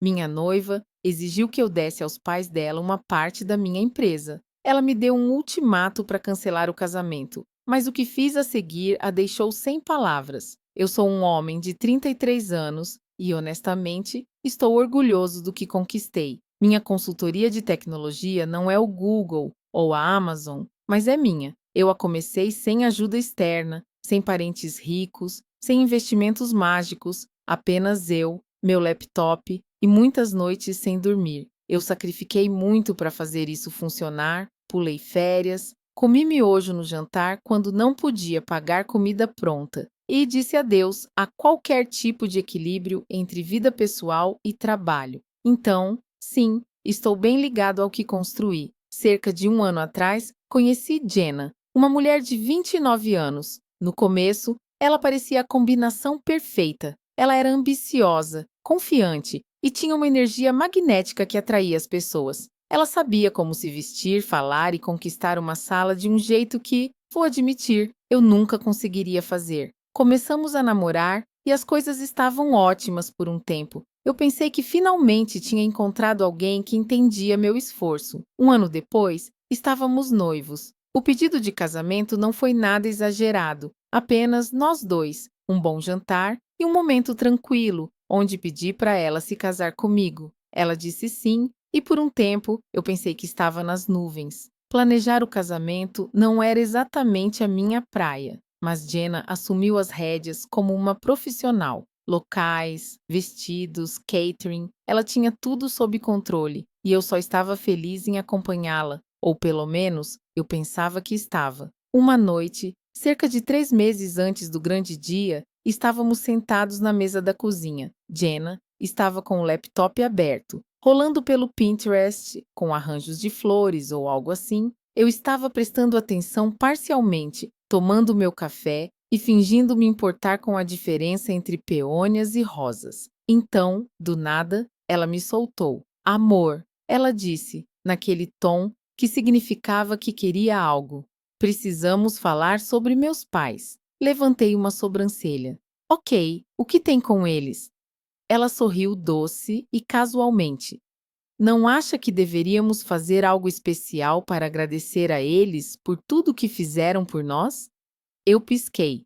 Minha noiva exigiu que eu desse aos pais dela uma parte da minha empresa. Ela me deu um ultimato para cancelar o casamento, mas o que fiz a seguir a deixou sem palavras. Eu sou um homem de 33 anos e, honestamente, estou orgulhoso do que conquistei. Minha consultoria de tecnologia não é o Google ou a Amazon, mas é minha. Eu a comecei sem ajuda externa, sem parentes ricos, sem investimentos mágicos, apenas eu, meu laptop e muitas noites sem dormir. Eu sacrifiquei muito para fazer isso funcionar, pulei férias, comi miojo no jantar quando não podia pagar comida pronta e disse adeus a qualquer tipo de equilíbrio entre vida pessoal e trabalho. Então, sim, estou bem ligado ao que construí. Cerca de um ano atrás, conheci Jenna, uma mulher de 29 anos. No começo, ela parecia a combinação perfeita. Ela era ambiciosa, confiante e tinha uma energia magnética que atraía as pessoas. Ela sabia como se vestir, falar e conquistar uma sala de um jeito que, vou admitir, eu nunca conseguiria fazer. Começamos a namorar e as coisas estavam ótimas por um tempo. Eu pensei que finalmente tinha encontrado alguém que entendia meu esforço. Um ano depois, estávamos noivos. O pedido de casamento não foi nada exagerado, apenas nós dois, um bom jantar e um momento tranquilo, onde pedi para ela se casar comigo. Ela disse sim, e por um tempo eu pensei que estava nas nuvens. Planejar o casamento não era exatamente a minha praia, mas Jenna assumiu as rédeas como uma profissional. Locais, vestidos, catering, ela tinha tudo sob controle e eu só estava feliz em acompanhá-la, ou pelo menos eu pensava que estava. Uma noite, cerca de 3 meses antes do grande dia, estávamos sentados na mesa da cozinha. Jenna estava com o laptop aberto, rolando pelo Pinterest, com arranjos de flores ou algo assim. Eu estava prestando atenção parcialmente, tomando meu café e fingindo me importar com a diferença entre peônias e rosas. Então, do nada, ela me soltou. Amor, ela disse, naquele tom que significava que queria algo. Precisamos falar sobre meus pais. Levantei uma sobrancelha. Ok, o que tem com eles? Ela sorriu doce e casualmente. Não acha que deveríamos fazer algo especial para agradecer a eles por tudo que fizeram por nós? Eu pisquei.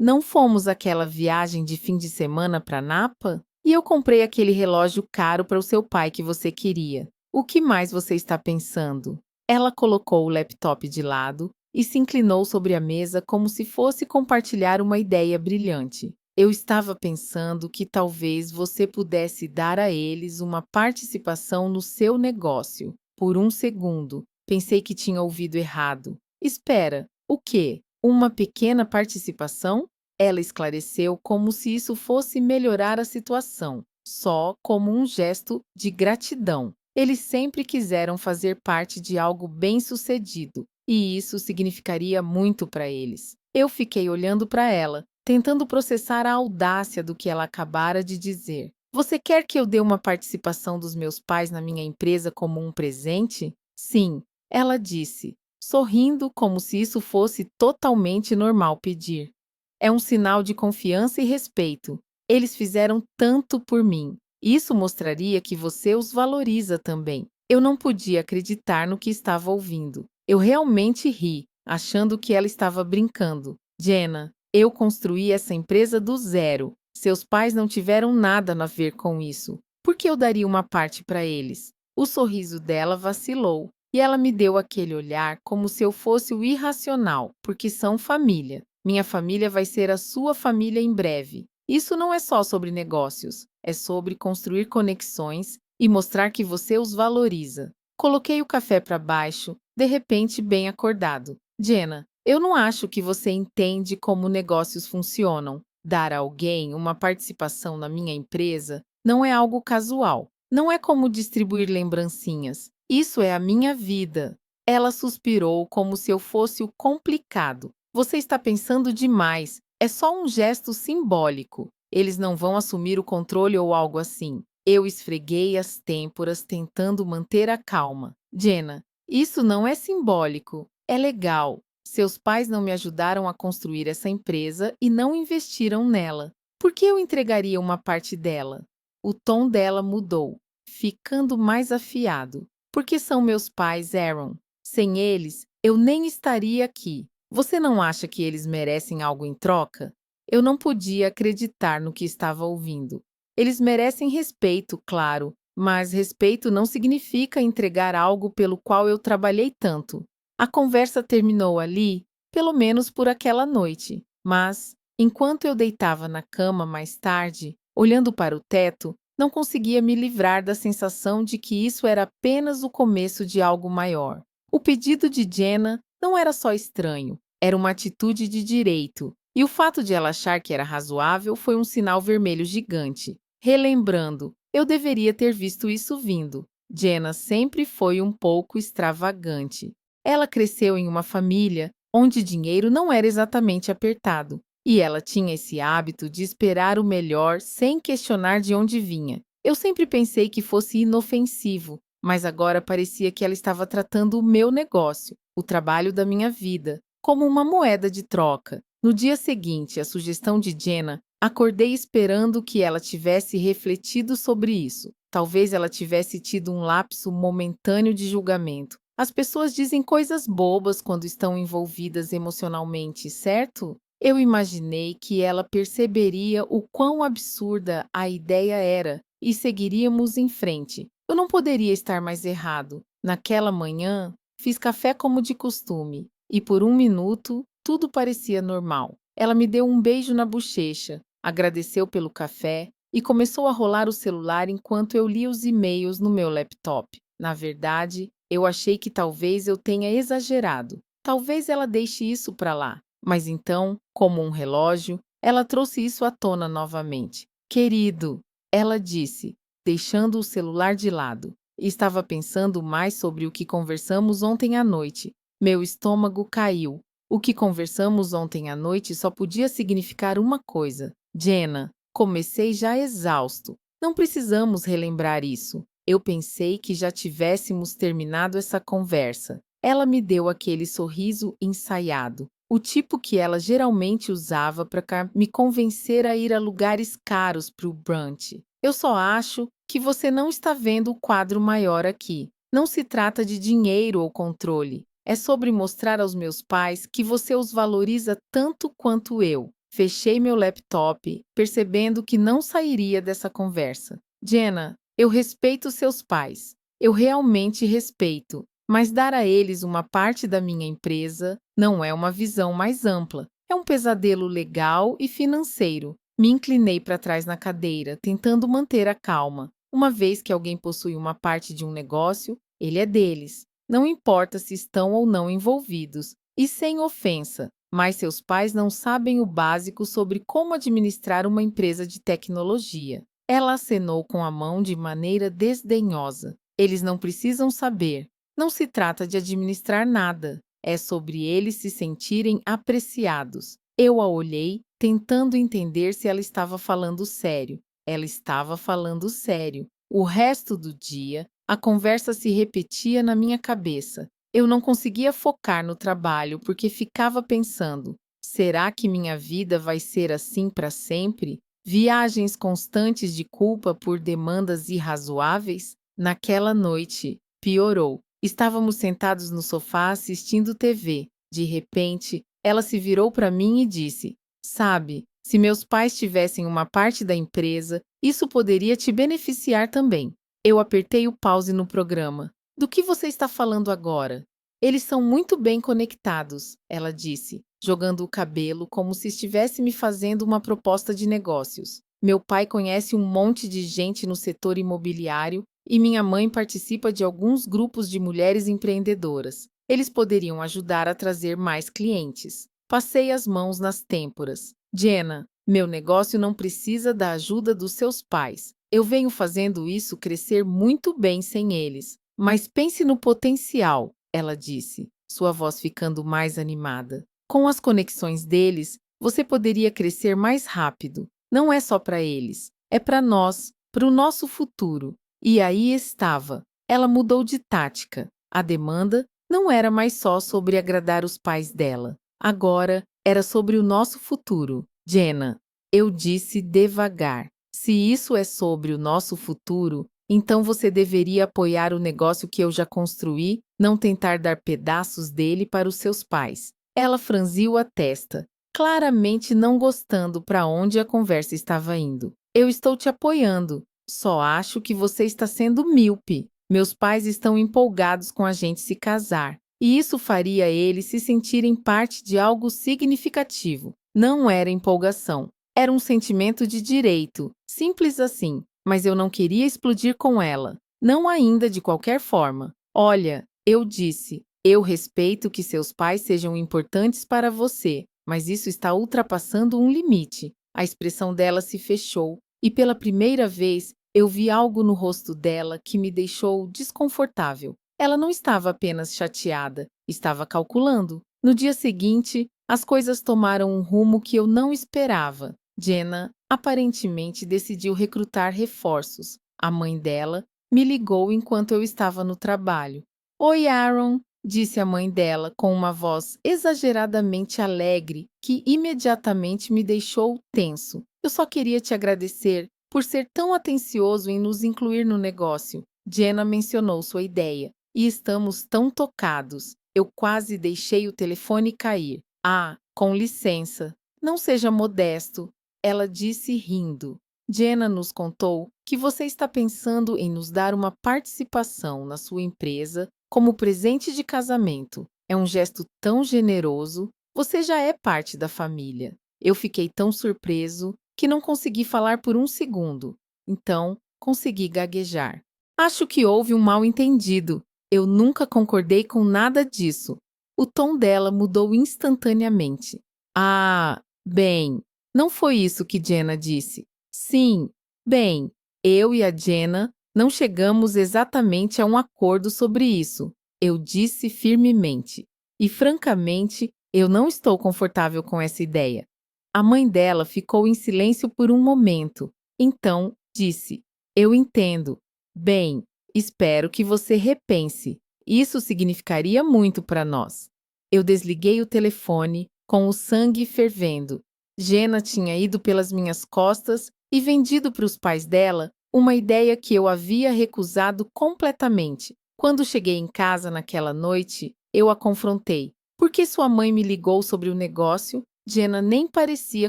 Não fomos àquela viagem de fim de semana para Napa? E eu comprei aquele relógio caro para o seu pai que você queria. O que mais você está pensando? Ela colocou o laptop de lado e se inclinou sobre a mesa como se fosse compartilhar uma ideia brilhante. Eu estava pensando que talvez você pudesse dar a eles uma participação no seu negócio. Por um segundo, pensei que tinha ouvido errado. Espera, o quê? Uma pequena participação? Ela esclareceu como se isso fosse melhorar a situação, só como um gesto de gratidão. Eles sempre quiseram fazer parte de algo bem-sucedido, e isso significaria muito para eles. Eu fiquei olhando para ela, tentando processar a audácia do que ela acabara de dizer. Você quer que eu dê uma participação dos meus pais na minha empresa como um presente? Sim, ela disse, sorrindo como se isso fosse totalmente normal pedir. É um sinal de confiança e respeito. Eles fizeram tanto por mim. Isso mostraria que você os valoriza também. Eu não podia acreditar no que estava ouvindo. Eu realmente ri, achando que ela estava brincando. Jenna, eu construí essa empresa do zero. Seus pais não tiveram nada a ver com isso. Por que eu daria uma parte para eles? O sorriso dela vacilou e ela me deu aquele olhar como se eu fosse o irracional, porque são família. Minha família vai ser a sua família em breve. Isso não é só sobre negócios, é sobre construir conexões e mostrar que você os valoriza. Coloquei o café para baixo, de repente bem acordado. Jenna, eu não acho que você entende como negócios funcionam. Dar a alguém uma participação na minha empresa não é algo casual. Não é como distribuir lembrancinhas. Isso é a minha vida. Ela suspirou como se eu fosse o complicado. Você está pensando demais. É só um gesto simbólico. Eles não vão assumir o controle ou algo assim. Eu esfreguei as têmporas tentando manter a calma. Jenna, isso não é simbólico. É legal. Seus pais não me ajudaram a construir essa empresa e não investiram nela. Por que eu entregaria uma parte dela? O tom dela mudou, ficando mais afiado. Porque são meus pais, Aaron. Sem eles, eu nem estaria aqui. Você não acha que eles merecem algo em troca? Eu não podia acreditar no que estava ouvindo. Eles merecem respeito, claro, mas respeito não significa entregar algo pelo qual eu trabalhei tanto. A conversa terminou ali, pelo menos por aquela noite, mas, enquanto eu deitava na cama mais tarde, olhando para o teto, não conseguia me livrar da sensação de que isso era apenas o começo de algo maior. O pedido de Jenna não era só estranho, era uma atitude de direito, e o fato de ela achar que era razoável foi um sinal vermelho gigante. Relembrando, eu deveria ter visto isso vindo. Jenna sempre foi um pouco extravagante. Ela cresceu em uma família onde dinheiro não era exatamente apertado, e ela tinha esse hábito de esperar o melhor sem questionar de onde vinha. Eu sempre pensei que fosse inofensivo, mas agora parecia que ela estava tratando o meu negócio, o trabalho da minha vida, como uma moeda de troca. No dia seguinte, a sugestão de Jenna, acordei esperando que ela tivesse refletido sobre isso. Talvez ela tivesse tido um lapso momentâneo de julgamento. As pessoas dizem coisas bobas quando estão envolvidas emocionalmente, certo? Eu imaginei que ela perceberia o quão absurda a ideia era e seguiríamos em frente. Eu não poderia estar mais errado. Naquela manhã, fiz café como de costume e por um minuto tudo parecia normal. Ela me deu um beijo na bochecha, agradeceu pelo café e começou a rolar o celular enquanto eu lia os e-mails no meu laptop. Na verdade, eu achei que talvez eu tenha exagerado. Talvez ela deixe isso para lá. Mas então, como um relógio, ela trouxe isso à tona novamente. Querido, ela disse, deixando o celular de lado. Estava pensando mais sobre o que conversamos ontem à noite. Meu estômago caiu. O que conversamos ontem à noite só podia significar uma coisa. Jenna, comecei já exausto. Não precisamos relembrar isso. Eu pensei que já tivéssemos terminado essa conversa. Ela me deu aquele sorriso ensaiado, o tipo que ela geralmente usava para me convencer a ir a lugares caros para o brunch. Eu só acho que você não está vendo o quadro maior aqui. Não se trata de dinheiro ou controle. É sobre mostrar aos meus pais que você os valoriza tanto quanto eu. Fechei meu laptop, percebendo que não sairia dessa conversa. Jenna, eu respeito seus pais. Eu realmente respeito. Mas dar a eles uma parte da minha empresa não é uma visão mais ampla. É um pesadelo legal e financeiro. Me inclinei para trás na cadeira, tentando manter a calma. Uma vez que alguém possui uma parte de um negócio, ele é deles. Não importa se estão ou não envolvidos. E sem ofensa, mas seus pais não sabem o básico sobre como administrar uma empresa de tecnologia. Ela acenou com a mão de maneira desdenhosa. Eles não precisam saber. Não se trata de administrar nada. É sobre eles se sentirem apreciados. Eu a olhei, tentando entender se ela estava falando sério. Ela estava falando sério. O resto do dia, a conversa se repetia na minha cabeça. Eu não conseguia focar no trabalho porque ficava pensando: será que minha vida vai ser assim para sempre? Viagens constantes de culpa por demandas irrazoáveis? Naquela noite, piorou. Estávamos sentados no sofá assistindo TV. De repente, ela se virou para mim e disse: sabe, se meus pais tivessem uma parte da empresa, isso poderia te beneficiar também. Eu apertei o pause no programa. Do que você está falando agora? Eles são muito bem conectados, ela disse, jogando o cabelo como se estivesse me fazendo uma proposta de negócios. Meu pai conhece um monte de gente no setor imobiliário e minha mãe participa de alguns grupos de mulheres empreendedoras. Eles poderiam ajudar a trazer mais clientes. Passei as mãos nas têmporas. Jenna, meu negócio não precisa da ajuda dos seus pais. Eu venho fazendo isso crescer muito bem sem eles. Mas pense no potencial, ela disse, sua voz ficando mais animada. Com as conexões deles, você poderia crescer mais rápido. Não é só para eles, é para nós, para o nosso futuro. E aí estava. Ela mudou de tática. A demanda não era mais só sobre agradar os pais dela. Agora era sobre o nosso futuro. Jenna, eu disse devagar. Se isso é sobre o nosso futuro, então você deveria apoiar o negócio que eu já construí, não tentar dar pedaços dele para os seus pais. Ela franziu a testa, claramente não gostando para onde a conversa estava indo. Eu estou te apoiando. Só acho que você está sendo míope. Meus pais estão empolgados com a gente se casar, e isso faria eles se sentirem parte de algo significativo. Não era empolgação. Era um sentimento de direito, simples assim, mas eu não queria explodir com ela. Não ainda de qualquer forma. Olha, eu disse, eu respeito que seus pais sejam importantes para você, mas isso está ultrapassando um limite. A expressão dela se fechou, e pela primeira vez eu vi algo no rosto dela que me deixou desconfortável. Ela não estava apenas chateada, estava calculando. No dia seguinte, as coisas tomaram um rumo que eu não esperava. Jenna aparentemente decidiu recrutar reforços. A mãe dela me ligou enquanto eu estava no trabalho. Oi, Aaron, disse a mãe dela com uma voz exageradamente alegre que imediatamente me deixou tenso. Eu só queria te agradecer por ser tão atencioso em nos incluir no negócio. Jenna mencionou sua ideia. E estamos tão tocados. Eu quase deixei o telefone cair. Ah, com licença. Não seja modesto, ela disse rindo. Jenna nos contou que você está pensando em nos dar uma participação na sua empresa como presente de casamento. É um gesto tão generoso. Você já é parte da família. Eu fiquei tão surpreso que não consegui falar por um segundo. Então, consegui gaguejar. Acho que houve um mal-entendido. Eu nunca concordei com nada disso. O tom dela mudou instantaneamente. Ah, bem, não foi isso que Jenna disse. Sim, bem, eu e a Jenna não chegamos exatamente a um acordo sobre isso, eu disse firmemente. E, francamente, eu não estou confortável com essa ideia. A mãe dela ficou em silêncio por um momento. Então, disse: Eu entendo. Bem, espero que você repense. Isso significaria muito para nós. Eu desliguei o telefone, com o sangue fervendo. Jenna tinha ido pelas minhas costas e vendido para os pais dela uma ideia que eu havia recusado completamente. Quando cheguei em casa naquela noite, eu a confrontei. Por que sua mãe me ligou sobre o negócio? Jenna nem parecia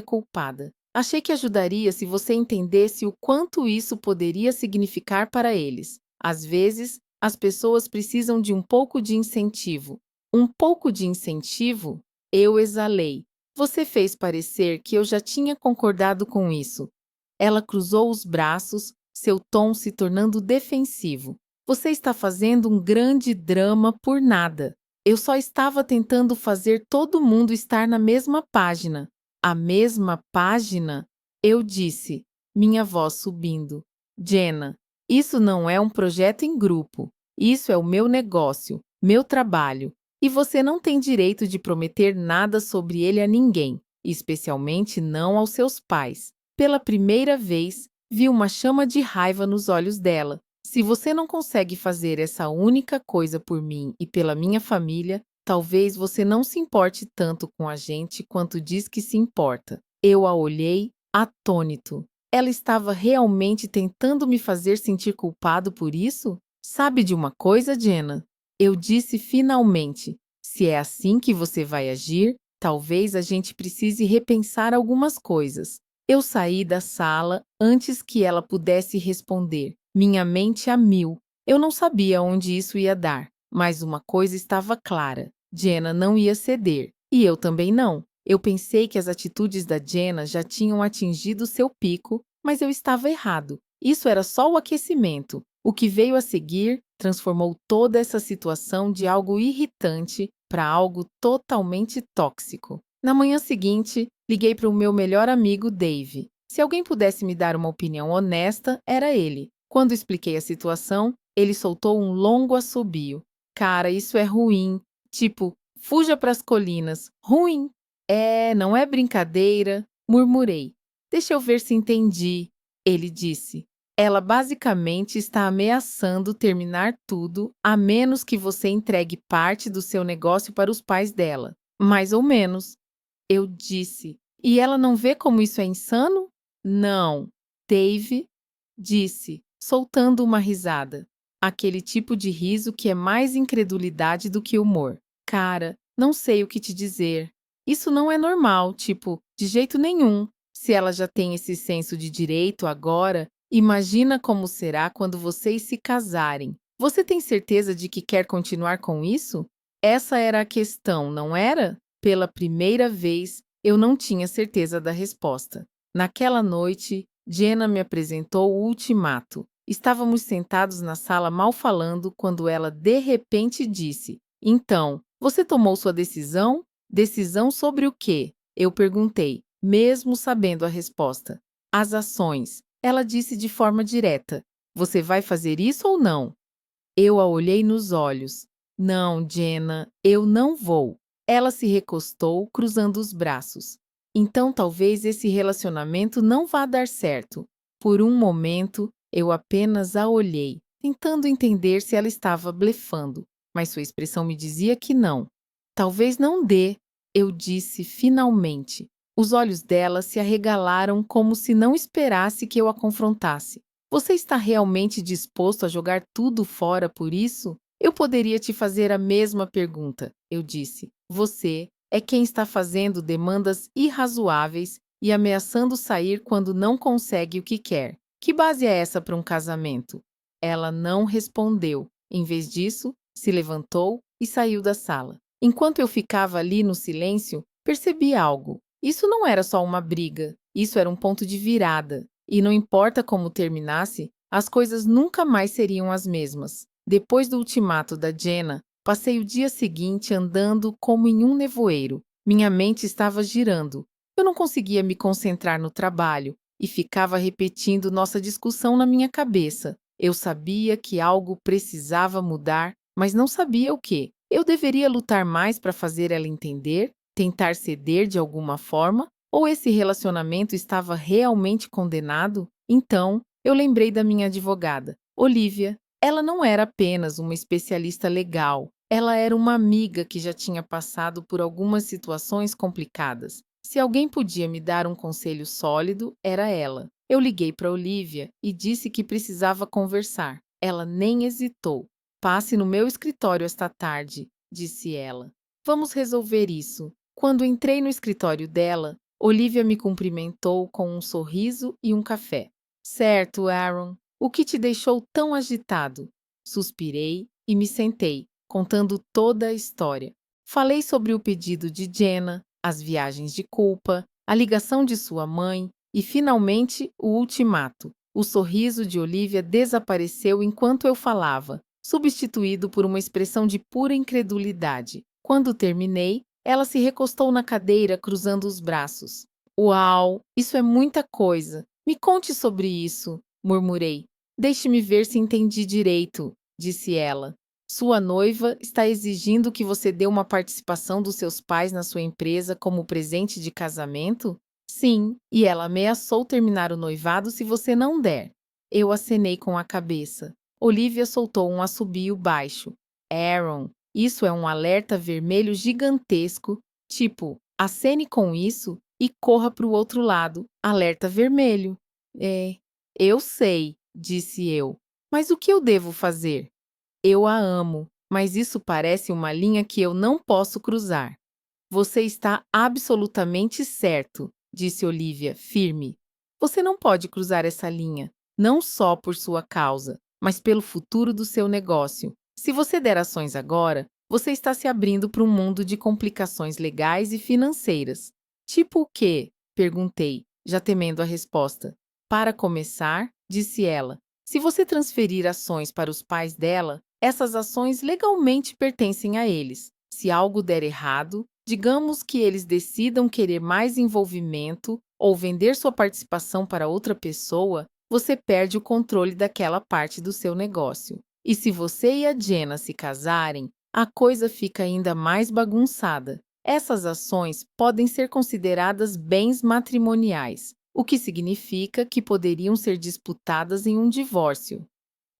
culpada. Achei que ajudaria se você entendesse o quanto isso poderia significar para eles. Às vezes, as pessoas precisam de um pouco de incentivo. Um pouco de incentivo? Eu exalei. Você fez parecer que eu já tinha concordado com isso. Ela cruzou os braços, seu tom se tornando defensivo. Você está fazendo um grande drama por nada. Eu só estava tentando fazer todo mundo estar na mesma página. A mesma página? Eu disse, minha voz subindo. Jenna, isso não é um projeto em grupo. Isso é o meu negócio, meu trabalho. E você não tem direito de prometer nada sobre ele a ninguém, especialmente não aos seus pais. Pela primeira vez, vi uma chama de raiva nos olhos dela. Se você não consegue fazer essa única coisa por mim e pela minha família, talvez você não se importe tanto com a gente quanto diz que se importa. Eu a olhei, atônito. Ela estava realmente tentando me fazer sentir culpado por isso? Sabe de uma coisa, Jenna? Eu disse finalmente, se é assim que você vai agir, talvez a gente precise repensar algumas coisas. Eu saí da sala antes que ela pudesse responder, minha mente a mil. Eu não sabia onde isso ia dar, mas uma coisa estava clara, Jenna não ia ceder, e eu também não. Eu pensei que as atitudes da Jenna já tinham atingido seu pico, mas eu estava errado. Isso era só o aquecimento. O que veio a seguir transformou toda essa situação de algo irritante para algo totalmente tóxico. Na manhã seguinte, liguei para o meu melhor amigo, Dave. Se alguém pudesse me dar uma opinião honesta, era ele. Quando expliquei a situação, ele soltou um longo assobio. Cara, isso é ruim. Tipo, fuja para as colinas. Ruim. É, não é brincadeira, murmurei. Deixa eu ver se entendi, ele disse. Ela basicamente está ameaçando terminar tudo, a menos que você entregue parte do seu negócio para os pais dela. Mais ou menos. Eu disse. E ela não vê como isso é insano? Não. Dave, disse, soltando uma risada. Aquele tipo de riso que é mais incredulidade do que humor. Cara, não sei o que te dizer. Isso não é normal, tipo, de jeito nenhum. Se ela já tem esse senso de direito agora, imagina como será quando vocês se casarem. Você tem certeza de que quer continuar com isso? Essa era a questão, não era? Pela primeira vez, eu não tinha certeza da resposta. Naquela noite, Jenna me apresentou o ultimato. Estávamos sentados na sala mal falando quando ela de repente disse: Então, você tomou sua decisão? Decisão sobre o quê? Eu perguntei, mesmo sabendo a resposta. As ações. Ela disse de forma direta: Você vai fazer isso ou não? Eu a olhei nos olhos. Não, Jenna, eu não vou. Ela se recostou, cruzando os braços. Então talvez esse relacionamento não vá dar certo. Por um momento, eu apenas a olhei, tentando entender se ela estava blefando, mas sua expressão me dizia que não. Talvez não dê, eu disse finalmente. Os olhos dela se arregalaram como se não esperasse que eu a confrontasse. Você está realmente disposto a jogar tudo fora por isso? Eu poderia te fazer a mesma pergunta, eu disse. Você é quem está fazendo demandas irrazoáveis e ameaçando sair quando não consegue o que quer. Que base é essa para um casamento? Ela não respondeu. Em vez disso, se levantou e saiu da sala. Enquanto eu ficava ali no silêncio, percebi algo. Isso não era só uma briga, isso era um ponto de virada. E não importa como terminasse, as coisas nunca mais seriam as mesmas. Depois do ultimato da Jenna, passei o dia seguinte andando como em um nevoeiro. Minha mente estava girando. Eu não conseguia me concentrar no trabalho e ficava repetindo nossa discussão na minha cabeça. Eu sabia que algo precisava mudar, mas não sabia o que. Eu deveria lutar mais para fazer ela entender, tentar ceder de alguma forma, ou esse relacionamento estava realmente condenado? Então, eu lembrei da minha advogada, Olivia. Ela não era apenas uma especialista legal, ela era uma amiga que já tinha passado por algumas situações complicadas. Se alguém podia me dar um conselho sólido, era ela. Eu liguei para Olivia e disse que precisava conversar. Ela nem hesitou. Passe no meu escritório esta tarde, disse ela. Vamos resolver isso. Quando entrei no escritório dela, Olivia me cumprimentou com um sorriso e um café. Certo, Aaron. O que te deixou tão agitado? Suspirei e me sentei, contando toda a história. Falei sobre o pedido de Jenna, as viagens de culpa, a ligação de sua mãe e, finalmente, o ultimato. O sorriso de Olivia desapareceu enquanto eu falava, substituído por uma expressão de pura incredulidade. Quando terminei, ela se recostou na cadeira, cruzando os braços. Uau, isso é muita coisa. Me conte sobre isso, murmurei. Deixe-me ver se entendi direito, disse ela. Sua noiva está exigindo que você dê uma participação dos seus pais na sua empresa como presente de casamento? Sim, e ela ameaçou terminar o noivado se você não der. Eu acenei com a cabeça. Olivia soltou um assobio baixo. Aaron, isso é um alerta vermelho gigantesco, tipo, acene com isso e corra para o outro lado. Alerta vermelho. Eu sei, disse eu. Mas o que eu devo fazer? Eu a amo, mas isso parece uma linha que eu não posso cruzar. Você está absolutamente certo, disse Olivia, firme. Você não pode cruzar essa linha, não só por sua causa, mas pelo futuro do seu negócio. Se você der ações agora, você está se abrindo para um mundo de complicações legais e financeiras. Tipo o quê? Perguntei, já temendo a resposta. Para começar, disse ela, se você transferir ações para os pais dela, essas ações legalmente pertencem a eles. Se algo der errado, digamos que eles decidam querer mais envolvimento ou vender sua participação para outra pessoa, você perde o controle daquela parte do seu negócio. E se você e a Jenna se casarem, a coisa fica ainda mais bagunçada. Essas ações podem ser consideradas bens matrimoniais, o que significa que poderiam ser disputadas em um divórcio.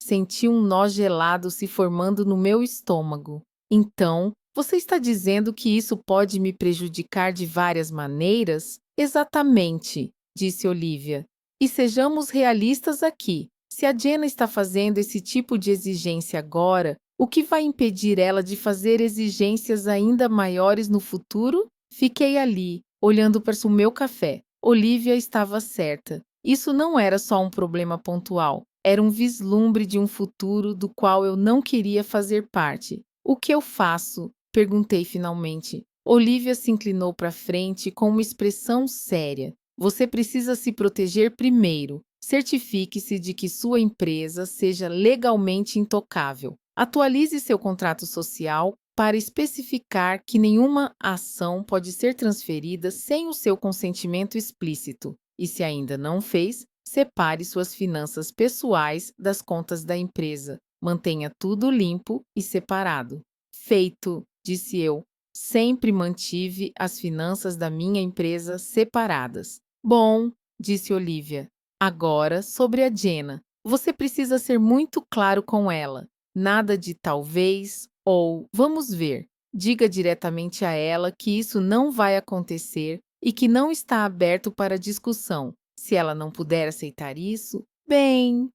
Senti um nó gelado se formando no meu estômago. Então, você está dizendo que isso pode me prejudicar de várias maneiras? Exatamente, disse Olivia. E sejamos realistas aqui. Se a Jenna está fazendo esse tipo de exigência agora, o que vai impedir ela de fazer exigências ainda maiores no futuro? Fiquei ali, olhando para o meu café. Olivia estava certa. Isso não era só um problema pontual, era um vislumbre de um futuro do qual eu não queria fazer parte. O que eu faço? Perguntei finalmente. Olivia se inclinou para frente com uma expressão séria. Você precisa se proteger primeiro. Certifique-se de que sua empresa seja legalmente intocável. Atualize seu contrato social para especificar que nenhuma ação pode ser transferida sem o seu consentimento explícito. E se ainda não fez, separe suas finanças pessoais das contas da empresa. Mantenha tudo limpo e separado. Feito, disse eu. Sempre mantive as finanças da minha empresa separadas. Bom, disse Olivia. Agora, sobre a Jenna. Você precisa ser muito claro com ela. Nada de talvez ou vamos ver. Diga diretamente a ela que isso não vai acontecer e que não está aberto para discussão. Se ela não puder aceitar isso, bem.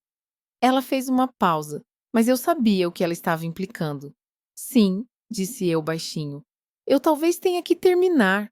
Ela fez uma pausa, mas eu sabia o que ela estava implicando. Sim, disse eu baixinho. Eu talvez tenha que terminar.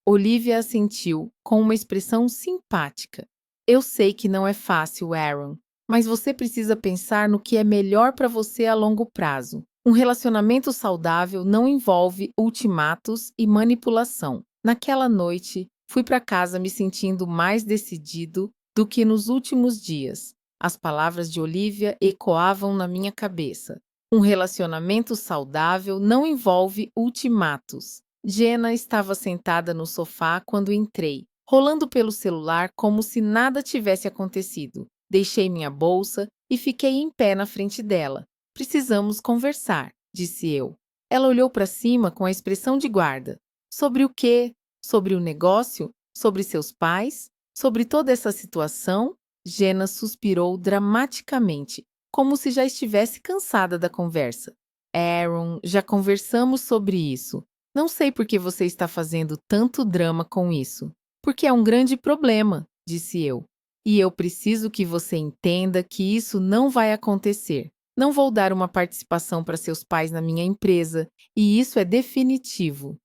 Olivia assentiu, com uma expressão simpática. Eu sei que não é fácil, Aaron, mas você precisa pensar no que é melhor para você a longo prazo. Um relacionamento saudável não envolve ultimatos e manipulação. Naquela noite, fui para casa me sentindo mais decidido do que nos últimos dias. As palavras de Olivia ecoavam na minha cabeça. Um relacionamento saudável não envolve ultimatos. Jenna estava sentada no sofá quando entrei, rolando pelo celular como se nada tivesse acontecido. Deixei minha bolsa e fiquei em pé na frente dela. Precisamos conversar, disse eu. Ela olhou para cima com a expressão de guarda. Sobre o quê? Sobre o negócio? Sobre seus pais? Sobre toda essa situação? Jenna suspirou dramaticamente, como se já estivesse cansada da conversa. Aaron, já conversamos sobre isso. Não sei por que você está fazendo tanto drama com isso. Porque é um grande problema, disse eu. E eu preciso que você entenda que isso não vai acontecer. Não vou dar uma participação para seus pais na minha empresa, e isso é definitivo.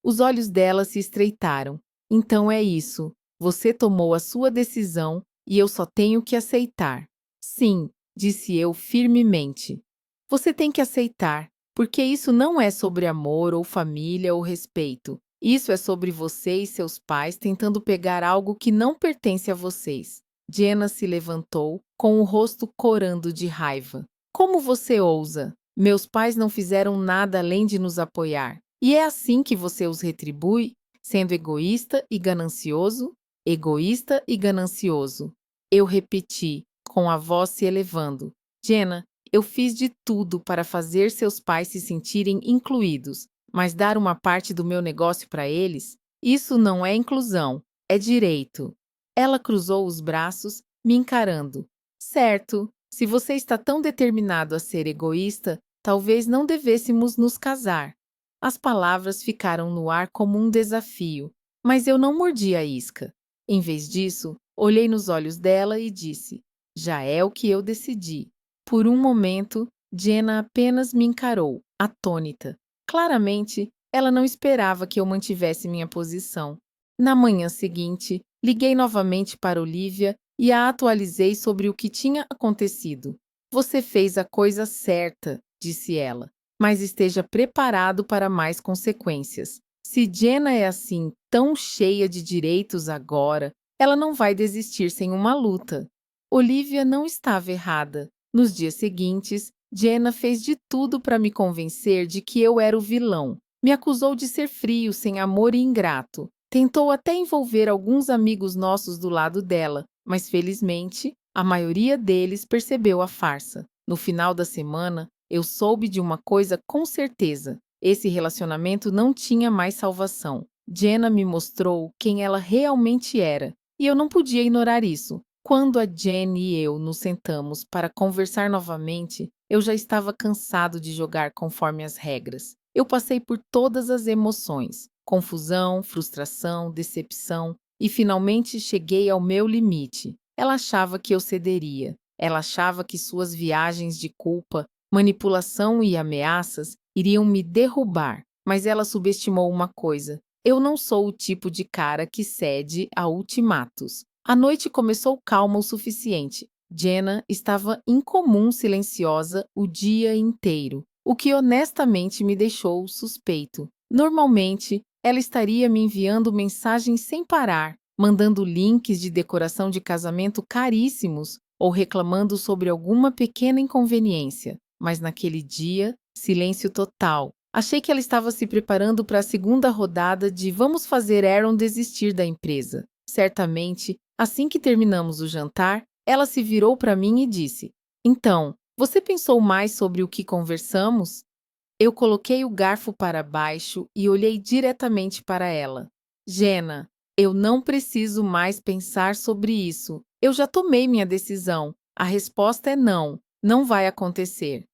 Os olhos dela se estreitaram. Então é isso. Você tomou a sua decisão e eu só tenho que aceitar. Sim, disse eu firmemente. Você tem que aceitar, porque isso não é sobre amor ou família ou respeito. Isso é sobre você e seus pais tentando pegar algo que não pertence a vocês. Jenna se levantou, com o rosto corando de raiva. Como você ousa? Meus pais não fizeram nada além de nos apoiar. E é assim que você os retribui, sendo egoísta e ganancioso? Egoísta e ganancioso. Eu repeti, com a voz se elevando. Jenna, eu fiz de tudo para fazer seus pais se sentirem incluídos, mas dar uma parte do meu negócio para eles? Isso não é inclusão, é direito. Ela cruzou os braços, me encarando. Certo, se você está tão determinado a ser egoísta, talvez não devêssemos nos casar. As palavras ficaram no ar como um desafio, mas eu não mordi a isca. Em vez disso, olhei nos olhos dela e disse: já é o que eu decidi. Por um momento, Jenna apenas me encarou, atônita. Claramente, ela não esperava que eu mantivesse minha posição. Na manhã seguinte, liguei novamente para Olivia e a atualizei sobre o que tinha acontecido. Você fez a coisa certa, disse ela, mas esteja preparado para mais consequências. Se Jenna é assim tão cheia de direitos agora, ela não vai desistir sem uma luta. Olivia não estava errada. Nos dias seguintes, Jenna fez de tudo para me convencer de que eu era o vilão. Me acusou de ser frio, sem amor e ingrato. Tentou até envolver alguns amigos nossos do lado dela, mas felizmente, a maioria deles percebeu a farsa. No final da semana, eu soube de uma coisa com certeza. Esse relacionamento não tinha mais salvação. Jenna me mostrou quem ela realmente era, e eu não podia ignorar isso. Quando a Jen e eu nos sentamos para conversar novamente, eu já estava cansado de jogar conforme as regras. Eu passei por todas as emoções: confusão, frustração, decepção, e finalmente cheguei ao meu limite. Ela achava que eu cederia. Ela achava que suas viagens de culpa, manipulação e ameaças iriam me derrubar. Mas ela subestimou uma coisa: eu não sou o tipo de cara que cede a ultimatos. A noite começou calma o suficiente. Jenna estava incomum silenciosa o dia inteiro, o que honestamente me deixou suspeito. Normalmente, ela estaria me enviando mensagens sem parar, mandando links de decoração de casamento caríssimos ou reclamando sobre alguma pequena inconveniência. Mas naquele dia, silêncio total. Achei que ela estava se preparando para a segunda rodada de vamos fazer Aaron desistir da empresa. Certamente, assim que terminamos o jantar, ela se virou para mim e disse: Então, você pensou mais sobre o que conversamos? Eu coloquei o garfo para baixo e olhei diretamente para ela. Jenna, eu não preciso mais pensar sobre isso. Eu já tomei minha decisão. A resposta é não. Não vai acontecer.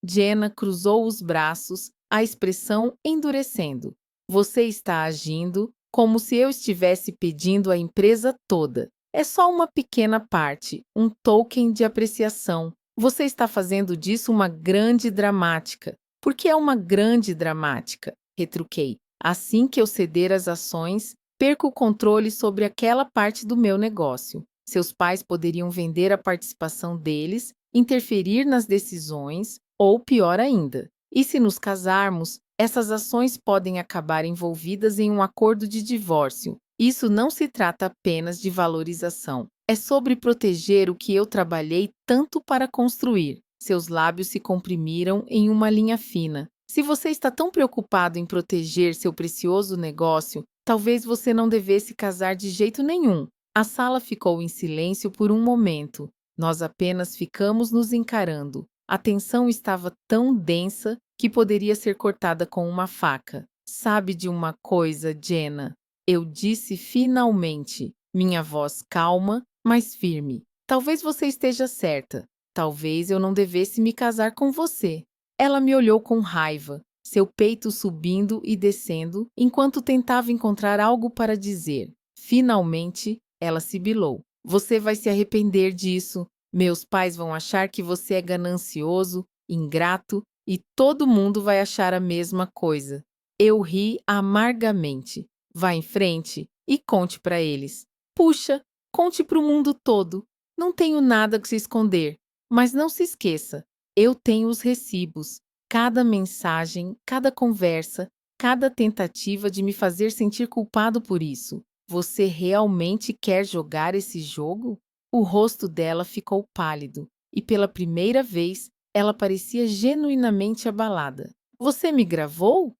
Jenna cruzou os braços, a expressão endurecendo. Você está agindo como se eu estivesse pedindo a empresa toda. É só uma pequena parte, um token de apreciação. Você está fazendo disso uma grande dramática. Porque é uma grande dramática, retruquei. Assim que eu ceder as ações, perco o controle sobre aquela parte do meu negócio. Seus pais poderiam vender a participação deles, interferir nas decisões, ou pior ainda, e se nos casarmos, essas ações podem acabar envolvidas em um acordo de divórcio. Isso não se trata apenas de valorização. É sobre proteger o que eu trabalhei tanto para construir. Seus lábios se comprimiram em uma linha fina. Se você está tão preocupado em proteger seu precioso negócio, talvez você não devesse casar de jeito nenhum. A sala ficou em silêncio por um momento. Nós apenas ficamos nos encarando. A tensão estava tão densa que poderia ser cortada com uma faca. Sabe de uma coisa, Jenna? Eu disse finalmente, minha voz calma, mas firme. Talvez você esteja certa. Talvez eu não devesse me casar com você. Ela me olhou com raiva, seu peito subindo e descendo, enquanto tentava encontrar algo para dizer. Finalmente, ela sibilou. Você vai se arrepender disso. Meus pais vão achar que você é ganancioso, ingrato, e todo mundo vai achar a mesma coisa. Eu ri amargamente. Vá em frente e conte para eles. Puxa, conte para o mundo todo. Não tenho nada que se esconder. Mas não se esqueça, eu tenho os recibos. Cada mensagem, cada conversa, cada tentativa de me fazer sentir culpado por isso. Você realmente quer jogar esse jogo? O rosto dela ficou pálido e, pela primeira vez, ela parecia genuinamente abalada. Você me gravou?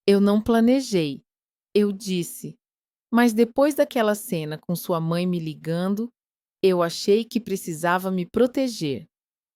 Eu não planejei. Eu disse. Mas depois daquela cena com sua mãe me ligando, eu achei que precisava me proteger.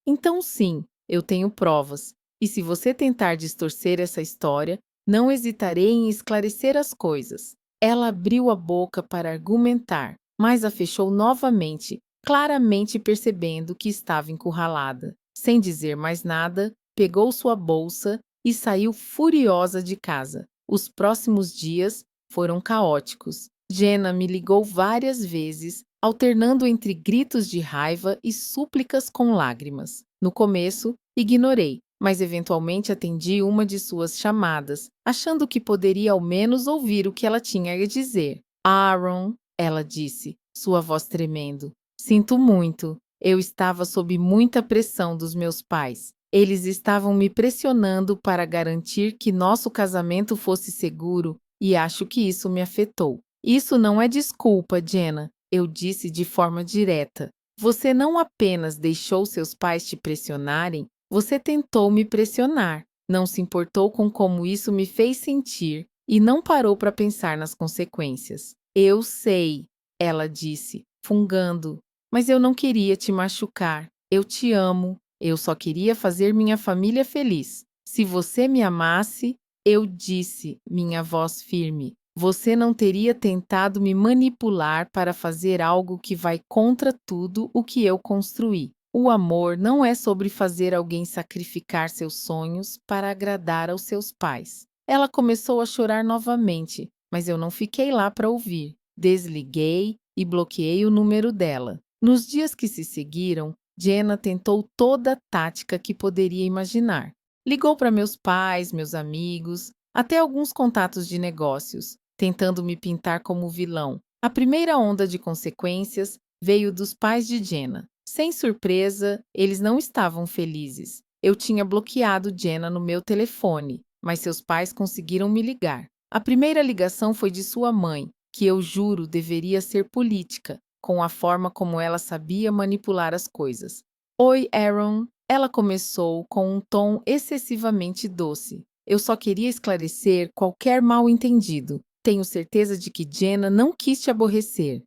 Então, sim, eu tenho provas. E se você tentar distorcer essa história, não hesitarei em esclarecer as coisas. Ela abriu a boca para argumentar, mas a fechou novamente, claramente percebendo que estava encurralada. Sem dizer mais nada, pegou sua bolsa e saiu furiosa de casa. Os próximos dias foram caóticos. Jenna me ligou várias vezes, alternando entre gritos de raiva e súplicas com lágrimas. No começo, ignorei, mas eventualmente atendi uma de suas chamadas, achando que poderia ao menos ouvir o que ela tinha a dizer. Aaron, ela disse, sua voz tremendo. Sinto muito. Eu estava sob muita pressão dos meus pais. Eles estavam me pressionando para garantir que nosso casamento fosse seguro e acho que isso me afetou. Isso não é desculpa, Jenna, eu disse de forma direta. Você não apenas deixou seus pais te pressionarem, você tentou me pressionar. Não se importou com como isso me fez sentir e não parou para pensar nas consequências. Eu sei, ela disse, fungando, mas eu não queria te machucar. Eu te amo. Eu só queria fazer minha família feliz. Se você me amasse, eu disse, minha voz firme, você não teria tentado me manipular para fazer algo que vai contra tudo o que eu construí. O amor não é sobre fazer alguém sacrificar seus sonhos para agradar aos seus pais. Ela começou a chorar novamente, mas eu não fiquei lá para ouvir. Desliguei e bloqueei o número dela. Nos dias que se seguiram, Jenna tentou toda a tática que poderia imaginar. Ligou para meus pais, meus amigos, até alguns contatos de negócios, tentando me pintar como vilão. A primeira onda de consequências veio dos pais de Jenna. Sem surpresa, eles não estavam felizes. Eu tinha bloqueado Jenna no meu telefone, mas seus pais conseguiram me ligar. A primeira ligação foi de sua mãe, que eu juro deveria ser política, com a forma como ela sabia manipular as coisas. Oi, Aaron. Ela começou com um tom excessivamente doce. Eu só queria esclarecer qualquer mal-entendido. Tenho certeza de que Jenna não quis te aborrecer.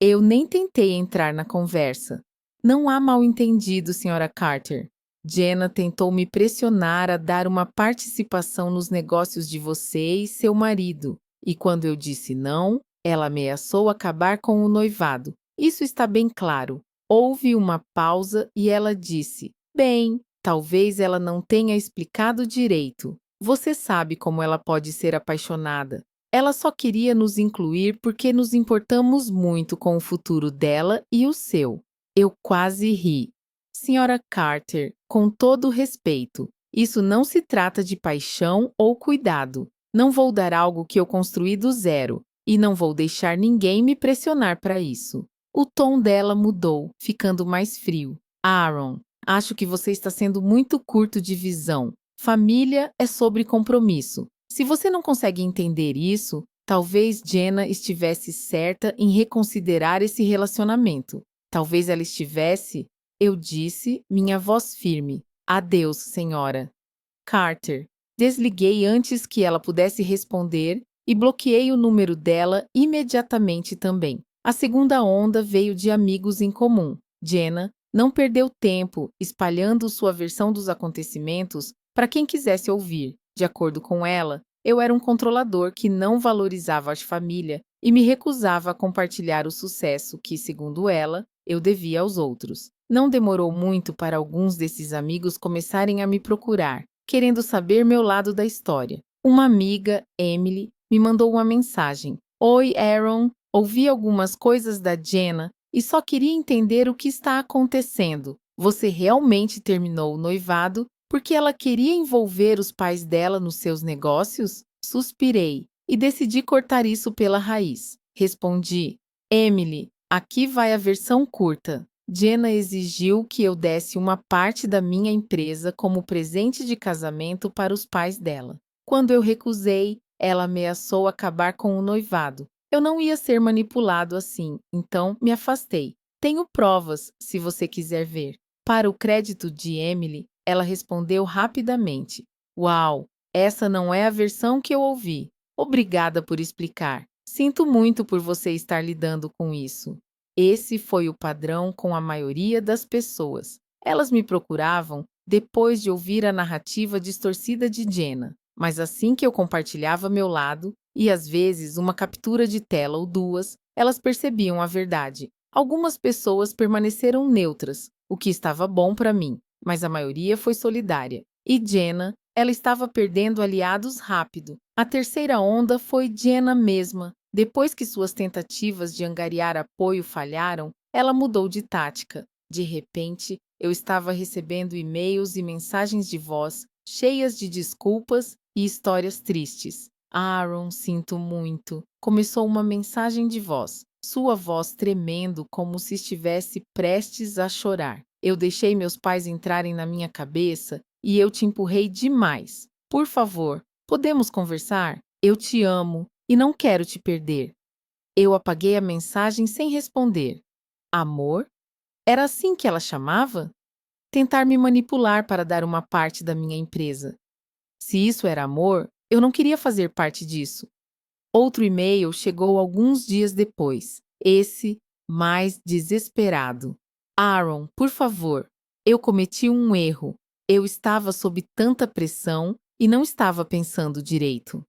Eu nem tentei entrar na conversa. Não há mal-entendido, Sra. Carter. Jenna tentou me pressionar a dar uma participação nos negócios de você e seu marido. E quando eu disse não, ela ameaçou acabar com o noivado. Isso está bem claro. Houve uma pausa e ela disse: Bem, talvez ela não tenha explicado direito. Você sabe como ela pode ser apaixonada. Ela só queria nos incluir porque nos importamos muito com o futuro dela e o seu. Eu quase ri. Senhora Carter, com todo respeito, isso não se trata de paixão ou cuidado. Não vou dar algo que eu construí do zero, e não vou deixar ninguém me pressionar para isso. O tom dela mudou, ficando mais frio. Aaron, acho que você está sendo muito curto de visão. Família é sobre compromisso. Se você não consegue entender isso, talvez Jenna estivesse certa em reconsiderar esse relacionamento. Talvez ela estivesse, eu disse, minha voz firme. Adeus, senhora. Carter. Desliguei antes que ela pudesse responder e bloqueei o número dela imediatamente também. A segunda onda veio de amigos em comum. Jenna não perdeu tempo espalhando sua versão dos acontecimentos para quem quisesse ouvir. De acordo com ela, eu era um controlador que não valorizava a família e me recusava a compartilhar o sucesso que, segundo ela, eu devia aos outros. Não demorou muito para alguns desses amigos começarem a me procurar, querendo saber meu lado da história. Uma amiga, Emily, me mandou uma mensagem. Oi, Aaron. Ouvi algumas coisas da Jenna e só queria entender o que está acontecendo. Você realmente terminou o noivado porque ela queria envolver os pais dela nos seus negócios? Suspirei e decidi cortar isso pela raiz. Respondi: Emily, aqui vai a versão curta. Jenna exigiu que eu desse uma parte da minha empresa como presente de casamento para os pais dela. Quando eu recusei, ela ameaçou acabar com o noivado. Eu não ia ser manipulado assim, então me afastei. Tenho provas, se você quiser ver. Para o crédito de Emily, ela respondeu rapidamente. Uau, essa não é a versão que eu ouvi. Obrigada por explicar. Sinto muito por você estar lidando com isso. Esse foi o padrão com a maioria das pessoas. Elas me procuravam depois de ouvir a narrativa distorcida de Jenna, mas assim que eu compartilhava meu lado, e às vezes uma captura de tela ou duas, elas percebiam a verdade. Algumas pessoas permaneceram neutras, o que estava bom para mim, mas a maioria foi solidária. E Jenna, ela estava perdendo aliados rápido. A terceira onda foi Jenna mesma. Depois que suas tentativas de angariar apoio falharam, ela mudou de tática. De repente, eu estava recebendo e-mails e mensagens de voz cheias de desculpas e histórias tristes. Aaron, sinto muito. Começou uma mensagem de voz, sua voz tremendo como se estivesse prestes a chorar. Eu deixei meus pais entrarem na minha cabeça e eu te empurrei demais. Por favor, podemos conversar? Eu te amo e não quero te perder. Eu apaguei a mensagem sem responder. Amor? Era assim que ela chamava? Tentar me manipular para dar uma parte da minha empresa. Se isso era amor, eu não queria fazer parte disso. Outro e-mail chegou alguns dias depois. Esse, mais desesperado. Aaron, por favor, eu cometi um erro. Eu estava sob tanta pressão e não estava pensando direito.